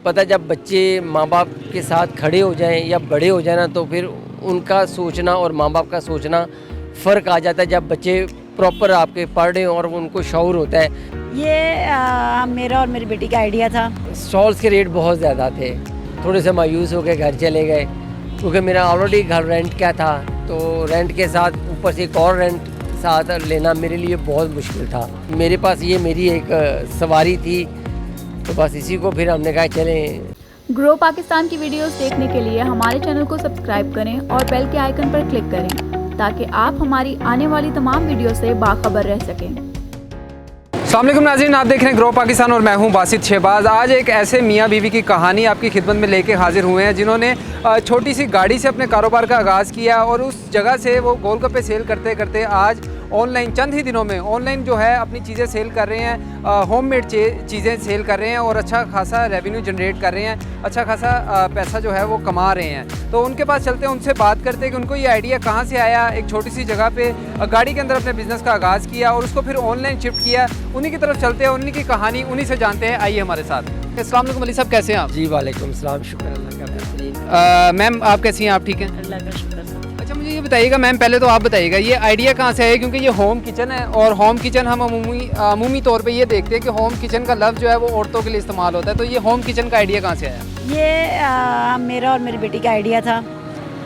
पता है जब बच्चे माँ बाप के साथ खड़े हो जाएं या बड़े हो जाए ना तो फिर उनका सोचना और माँ बाप का सोचना फ़र्क आ जाता है। जब बच्चे प्रॉपर आपके पढ़ रहे हों और उनको शऊर होता है। ये मेरा और मेरी बेटी का आइडिया था। स्टॉल्स के रेट बहुत ज़्यादा थे, थोड़े से मायूस हो के घर चले गए क्योंकि मेरा ऑलरेडी घर रेंट का था, तो रेंट के साथ ऊपर से एक और रेंट साथ लेना मेरे लिए बहुत मुश्किल था। मेरे पास ये मेरी एक सवारी थी, तो बस इसी को फिर हमने कहा चलें। ग्रो पाकिस्तान की वीडियोस देखने के लिए हमारे चैनल को सब्सक्राइब करें और बेल के आइकन पर क्लिक करें ताकि आप हमारी आने वाली तमाम वीडियो से बाखबर रह सकें। अस्सलाम वालेकुम नाज़रीन, आप देख रहे हैं ग्रो पाकिस्तान और मैं हूं बासित शहबाज। आज एक ऐसे मियाँ बीवी की कहानी आपकी खिदमत में लेके हाजिर हुए हैं जिन्होंने छोटी सी गाड़ी से अपने कारोबार का आगाज़ किया और उस जगह से वो गोलगप्पे सेल करते करते आज ऑनलाइन चंद ही दिनों में ऑनलाइन जो है अपनी चीज़ें सेल कर रहे हैं, होममेड चीज़ें सेल कर रहे हैं और अच्छा खासा रेवेन्यू जनरेट कर रहे हैं, अच्छा खासा पैसा जो है वो कमा रहे हैं। तो उनके पास चलते हैं, उनसे बात करते हैं कि उनको ये आइडिया कहाँ से आया, एक छोटी सी जगह पे गाड़ी के अंदर अपने बिज़नेस का आगाज़ किया और उसको फिर ऑनलाइन शिफ्ट किया। उन्हीं की तरफ चलते हैं, उन्हीं की कहानी उन्हीं से जानते हैं। आइए हमारे साथ। अस्सलाम वालेकुम अली साहब, कैसे हैं आप? जी वालेकुम सलाम, शुक्र अल्लाह का बेहतरीन। मैम आप कैसी हैं? आप ठीक हैं? अल्लाह का शुक्र। अच्छा मुझे ये बताइएगा मैम, पहले तो आप बताइएगा ये आइडिया कहाँ से है, क्योंकि ये होम किचन है और होम किचन हम अमूमी तौर पे ये देखते हैं कि होम किचन का लफ्ज़ जो है वो औरतों के लिए इस्तेमाल होता है। तो ये होम किचन का आइडिया कहाँ से आया? ये मेरा और मेरी बेटी का आइडिया था।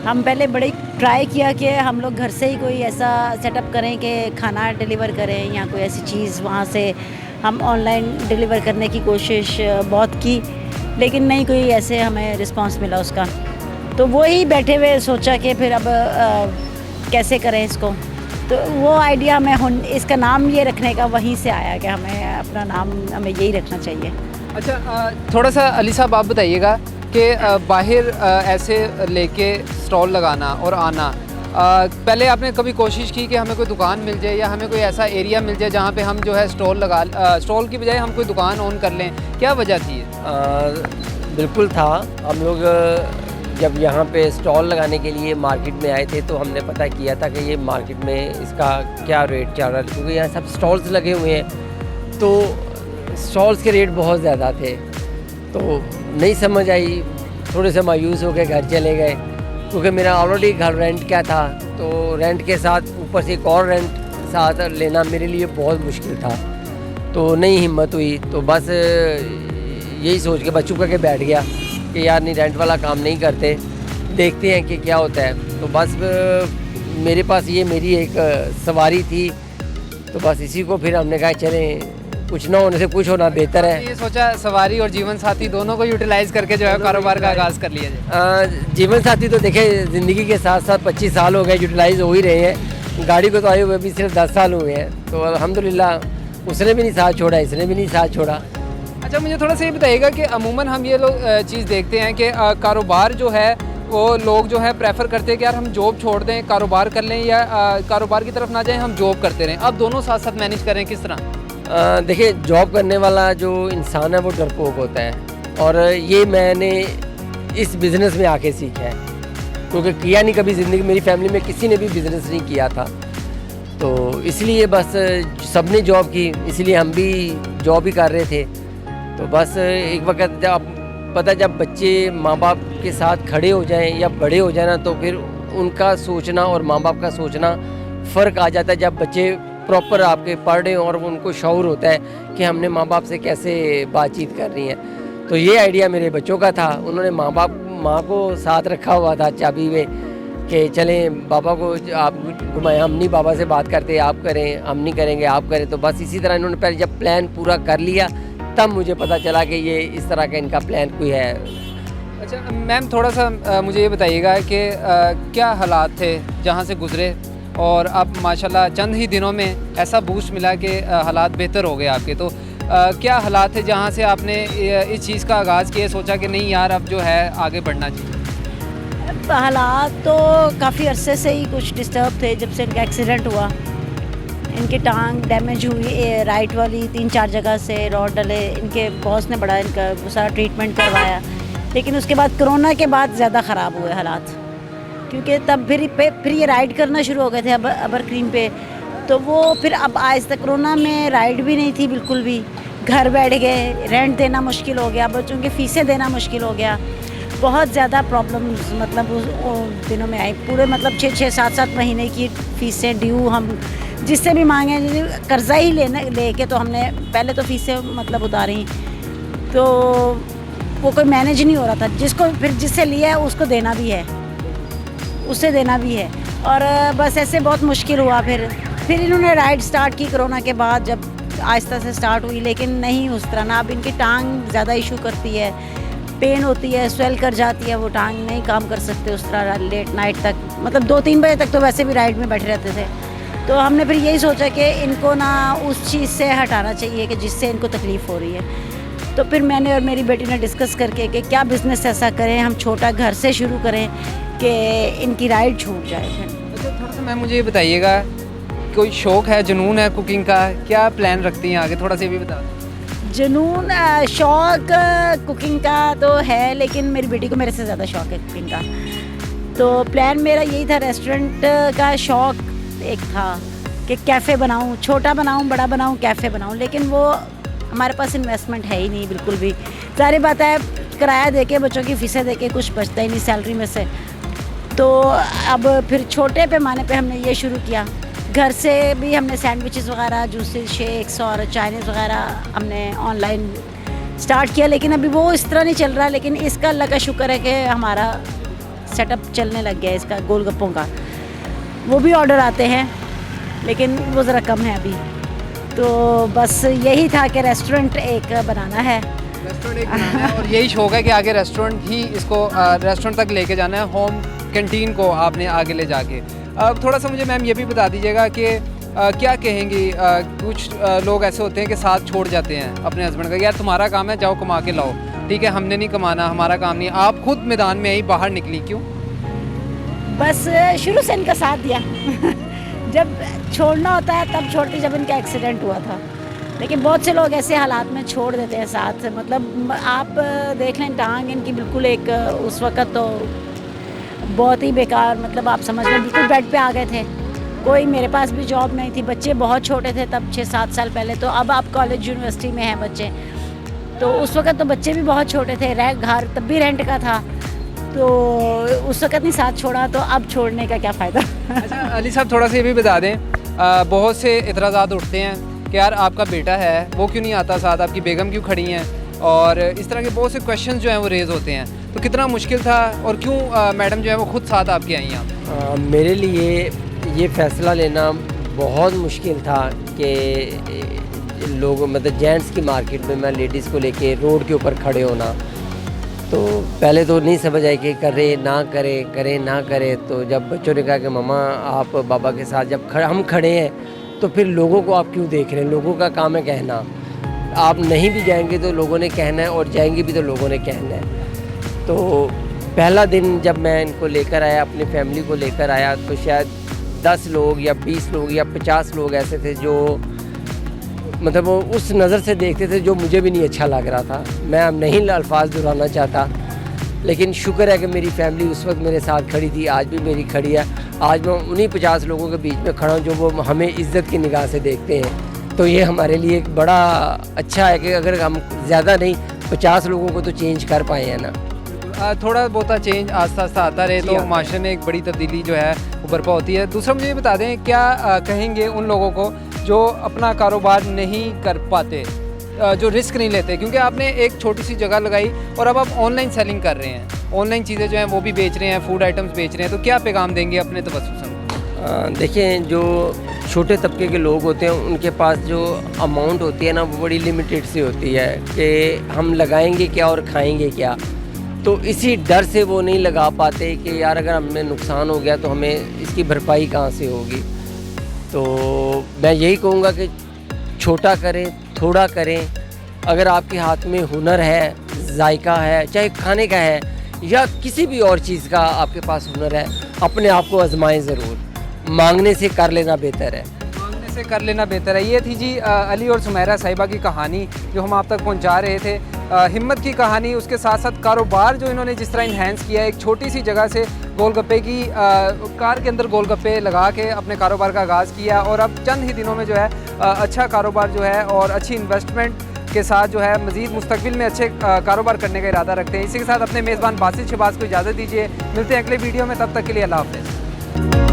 हम पहले बड़े ट्राई किया कि हम लोग घर से ही कोई ऐसा सेटअप करें कि खाना डिलीवर करें या कोई ऐसी चीज़ वहाँ से हम ऑनलाइन डिलीवर करने की कोशिश बहुत की, लेकिन नहीं कोई ऐसे हमें रिस्पांस मिला उसका। तो वो ही बैठे हुए सोचा कि फिर अब कैसे करें इसको। तो वो आइडिया हमें इसका नाम ये रखने का वहीं से आया कि हमें अपना नाम हमें यही रखना चाहिए। अच्छा थोड़ा सा अली साहब आप बताइएगा कि बाहर ऐसे लेके स्टॉल लगाना और आना, पहले आपने कभी कोशिश की कि हमें कोई दुकान मिल जाए या हमें कोई ऐसा एरिया मिल जाए जहाँ पे हम जो है स्टॉल की बजाय हम कोई दुकान ऑन कर लें? क्या वजह थी? बिल्कुल था। हम लोग जब यहाँ पे स्टॉल लगाने के लिए मार्केट में आए थे तो हमने पता किया था कि ये मार्केट में इसका क्या रेट चल रहा है, क्योंकि यहाँ सब स्टॉल्स लगे हुए हैं तो स्टॉल्स के रेट बहुत ज़्यादा थे। तो नहीं समझ आई, थोड़े से मायूस हो के घर चले गए क्योंकि मेरा ऑलरेडी घर रेंट का था, तो रेंट के साथ ऊपर से एक और रेंट साथ लेना मेरे लिए बहुत मुश्किल था। तो नहीं हिम्मत हुई, तो बस यही सोच के बस चुप करके बैठ गया कि यार नहीं, रेंट वाला काम नहीं करते, देखते हैं कि क्या होता है। तो बस मेरे पास ये मेरी एक सवारी थी, तो बस इसी को फिर हमने कहा चलें, कुछ ना होने से कुछ होना बेहतर है। ये सोचा सवारी और जीवन साथी दोनों को यूटिलाइज करके जो है कारोबार का आगाज़ कर लिया जाए। जीवन साथी तो देखे ज़िंदगी के साथ साथ 25 साल हो गए, यूटिलाइज हो ही रहे हैं। गाड़ी को तो आए हुए भी सिर्फ 10 साल हुए हैं, तो अल्हम्दुलिल्लाह उसने भी नहीं साथ छोड़ा, इसने भी नहीं साथ छोड़ा। अच्छा मुझे थोड़ा सा ये बताइएगा कि अमूमन हम ये लोग चीज़ देखते हैं कि कारोबार जो है वो लोग जो है प्रेफर करते हैं कि यार हम जॉब छोड़ दें, कारोबार कर लें, या कारोबार की तरफ ना जाएं, हम जॉब करते रहें। अब दोनों साथ साथ मैनेज करें किस तरह? देखिए, जॉब करने वाला जो इंसान है वो डरपोक होता है और ये मैंने इस बिज़नेस में आके सीखा है, क्योंकि किया नहीं कभी ज़िंदगी, मेरी फैमिली में किसी ने भी बिज़नेस नहीं किया था। तो इसलिए बस सब ने जॉब की, इसलिए हम भी जॉब ही कर रहे थे। तो बस एक वक्त जब बच्चे माँ बाप के साथ खड़े हो जाएं या बड़े हो जाए ना तो फिर उनका सोचना और माँ बाप का सोचना फ़र्क आ जाता है। जब बच्चे प्रॉपर आपके पढ़ रहे हैं और उनको शऊर होता है कि हमने माँ बाप से कैसे बातचीत कर रही हैं। तो ये आइडिया मेरे बच्चों का था, उन्होंने माँ को साथ रखा हुआ था चाबी में कि चलें बाबा को आप घुमाएं, हम नहीं बाबा से बात करते, आप करें, हम नहीं करेंगे आप करें। तो बस इसी तरह इन्होंने पहले जब प्लान पूरा कर लिया तब मुझे पता चला कि ये इस तरह का इनका प्लान कोई है। अच्छा मैम थोड़ा सा मुझे ये बताइएगा कि क्या हालात थे जहाँ से गुज़रे और अब माशाल्लाह चंद ही दिनों में ऐसा बूस्ट मिला कि हालात बेहतर हो गए आपके। तो क्या हालात थे जहाँ से आपने इस चीज़ का आगाज़ किया, सोचा कि नहीं यार अब जो है आगे बढ़ना चाहिए? हालात तो काफ़ी अरसे से ही कुछ डिस्टर्ब थे। जब से इनका एक्सीडेंट हुआ, इनकी टांग डैमेज हुई राइट वाली, 3-4 जगह से रॉड डले, इनके बॉस ने बड़ा इनका सारा ट्रीटमेंट करवाया। लेकिन उसके बाद कोरोना के बाद ज़्यादा ख़राब हुए हालात, क्योंकि तब फिर ये राइड करना शुरू हो गए थे अबर क्रीम पे। तो वो फिर अब आहिस्ता, कोरोना में राइड भी नहीं थी बिल्कुल भी, घर बैठ गए, रेंट देना मुश्किल हो गया, बच्चों की फ़ीसें देना मुश्किल हो गया। बहुत ज़्यादा प्रॉब्लम्स मतलब उस दिनों में आई। पूरे मतलब 6-6, 7-7 महीने की फ़ीसें ड्यू, हम जिससे भी मांगे, कर्ज़ा ही लेके तो हमने पहले तो फ़ीसें मतलब उतारी, तो वो कोई मैनेज नहीं हो रहा था। जिसको फिर जिससे लिया है उसको देना भी है, उससे देना भी है, और बस ऐसे बहुत मुश्किल हुआ। फिर इन्होंने राइड स्टार्ट की कोरोना के बाद, जब आहिस्ता से स्टार्ट हुई, लेकिन नहीं उस तरह ना। अब इनकी टांग ज़्यादा इशू करती है, पेन होती है, स्वेल कर जाती है, वो टांग नहीं काम कर सकते उस तरह लेट नाइट तक, मतलब 2-3 बजे तक तो वैसे भी राइड में बैठे रहते थे। तो हमने फिर यही सोचा कि इनको ना उस चीज़ से हटाना चाहिए कि जिससे इनको तकलीफ़ हो रही है। तो फिर मैंने और मेरी बेटी ने डिस्कस करके कि क्या बिज़नेस ऐसा करें, हम छोटा घर से शुरू करें कि इनकी राइड छूट जाए। फिर अच्छा, थोड़ा सा मैम मुझे ये बताइएगा, कोई शौक़ है, जुनून है कुकिंग का, क्या प्लान रखती हैं आगे, थोड़ा सा ये भी बता दें। जुनून शौक़ कुकिंग का तो है, लेकिन मेरी बेटी को मेरे से ज़्यादा शौक़ है कुकिंग का। तो प्लान मेरा यही था, रेस्टोरेंट का शौक़ एक था कि कैफ़े बनाऊं, छोटा बनाऊं, बड़ा बनाऊं, कैफ़े बनाऊं, लेकिन वो हमारे पास इन्वेस्टमेंट है ही नहीं बिल्कुल भी। सारी बात है, किराया देके, बच्चों की फ़ीसें देके कुछ बचता ही नहीं सैलरी में से। तो अब फिर छोटे पैमाने पे हमने ये शुरू किया। घर से भी हमने सैंडविचेस वगैरह, जूसेस, शेक्स और चाइनीज़ वगैरह हमने ऑनलाइन स्टार्ट किया, लेकिन अभी वो इस तरह नहीं चल रहा। लेकिन इसका अल्लाह का शुक्र है कि हमारा सेटअप चलने लग गया है इसका, गोलगप्पों का। वो भी ऑर्डर आते हैं, लेकिन वो ज़रा कम है अभी। तो बस यही था कि रेस्टोरेंट एक बनाना है, रेस्टोरेंट एक बनाना है, और यही शौक़ है कि आगे रेस्टोरेंट ही इसको रेस्टोरेंट तक लेके जाना है, होम कैंटीन को आपने आगे ले जाके। अब थोड़ा सा मुझे मैम ये भी बता दीजिएगा कि क्या कहेंगी, कुछ लोग ऐसे होते हैं कि साथ छोड़ जाते हैं अपने हस्बैंड का, यार तुम्हारा काम है, जाओ कमा के लाओ, ठीक है, हमने नहीं कमाना, हमारा काम नहीं। आप खुद मैदान में आई, बाहर निकली, क्यों? बस शुरू से इनका साथ दिया जब छोड़ना होता है तब छोड़ती, जब इनका एक्सीडेंट हुआ था। लेकिन बहुत से लोग ऐसे हालात में छोड़ देते हैं साथ। मतलब आप देख लें, टांग इनकी बिल्कुल एक उस वक़्त तो बहुत ही बेकार, मतलब आप समझ लें बिल्कुल बेड पे आ गए थे। कोई मेरे पास भी जॉब नहीं थी, बच्चे बहुत छोटे थे तब, 6-7 साल पहले। तो अब आप कॉलेज यूनिवर्सिटी में हैं बच्चे, तो उस वक़्त तो बच्चे भी बहुत छोटे थे, घर तब भी रेंट का था, तो उस वक़्त नहीं साथ छोड़ा, तो अब छोड़ने का क्या फ़ायदा। अच्छा अली साहब, थोड़ा सा ये भी बता दें, बहुत से इतराज़ात उठते हैं कि यार आपका बेटा है, वो क्यों नहीं आता साथ, आपकी बेगम क्यों खड़ी हैं, और इस तरह के बहुत से क्वेश्चन जो हैं वो रेज़ होते हैं। तो कितना मुश्किल था, और क्यों मैडम जो है वो खुद साथ आपके आई हैं? मेरे लिए ये फ़ैसला लेना बहुत मुश्किल था कि लोग, मतलब जेंट्स की मार्केट में मैं लेडीज़ को लेके रोड के ऊपर खड़े होना, तो पहले तो नहीं समझ आई कि करे ना करे, करे ना करे। तो जब बच्चों ने कहा कि मम्मा आप बाबा के साथ, जब हम खड़े हैं तो फिर लोगों को आप क्यों देख रहे हैं, लोगों का काम है कहना, आप नहीं भी जाएंगे तो लोगों ने कहना है, और जाएंगे भी तो लोगों ने कहना है। तो पहला दिन जब मैं इनको लेकर आया, अपनी फैमिली को लेकर आया, तो शायद 10 लोग या 20 लोग या 50 लोग ऐसे थे जो मतलब वो उस नज़र से देखते थे जो मुझे भी नहीं अच्छा लग रहा था। मैं अब नहीं अल्फाज दोहराना चाहता, लेकिन शुक्र है कि मेरी फैमिली उस वक्त मेरे साथ खड़ी थी, आज भी मेरी खड़ी है। आज मैं उन्हीं 50 लोगों के बीच में खड़ा हूँ जो वो हमें इज़्ज़त की निगाह से देखते हैं। तो ये हमारे लिए एक बड़ा अच्छा है कि अगर हम ज़्यादा नहीं 50 लोगों को तो चेंज कर पाए हैं ना। थोड़ा बहुत चेंज आस्ता आस्ता आता रहे तो माशरे में एक बड़ी तब्दीली जो है वो बर्पा होती है। दूसरा मुझे ये बता दें, क्या कहेंगे उन लोगों को जो अपना कारोबार नहीं कर पाते, जो रिस्क नहीं लेते, क्योंकि आपने एक छोटी सी जगह लगाई और अब आप ऑनलाइन सेलिंग कर रहे हैं, ऑनलाइन चीज़ें जो हैं वो भी बेच रहे हैं, फूड आइटम्स बेच रहे हैं, तो क्या पैगाम देंगे अपने तवज्जुह? देखिए, जो छोटे तबके के लोग होते हैं उनके पास जो अमाउंट होती है ना वो बड़ी लिमिटेड सी होती है कि हम लगाएंगे क्या और खाएंगे क्या। तो इसी डर से वो नहीं लगा पाते कि यार अगर हमें नुकसान हो गया तो हमें इसकी भरपाई कहाँ से होगी। तो मैं यही कहूँगा कि छोटा करें, थोड़ा करें। अगर आपके हाथ में हुनर है, जायका है, चाहे खाने का है या किसी भी और चीज़ का आपके पास हुनर है, अपने आप को आजमाएं ज़रूर। मांगने से कर लेना बेहतर है। मांगने से कर लेना बेहतर है। ये थी जी अली और सुमेरा साहिबा की कहानी जो हम आप तक पहुंचा रहे थे। हिम्मत की कहानी, उसके साथ साथ कारोबार जो इन्होंने जिस तरह इन्हेंस किया, एक छोटी सी जगह से गोलगप्पे की कार के अंदर गोलगप्पे लगा के अपने कारोबार का आगाज़ किया और अब चंद ही दिनों में जो है अच्छा कारोबार जो है और अच्छी इन्वेस्टमेंट के साथ जो है मज़ीद मुस्तकबिल में अच्छे कारोबार करने का इरादा रखते हैं। इसी के साथ अपने मेज़बान बासित शहबाज को इजाज़त दीजिए। मिलते हैं अगले वीडियो में, तब तक के लिए अल्लाह हाफ़िज़।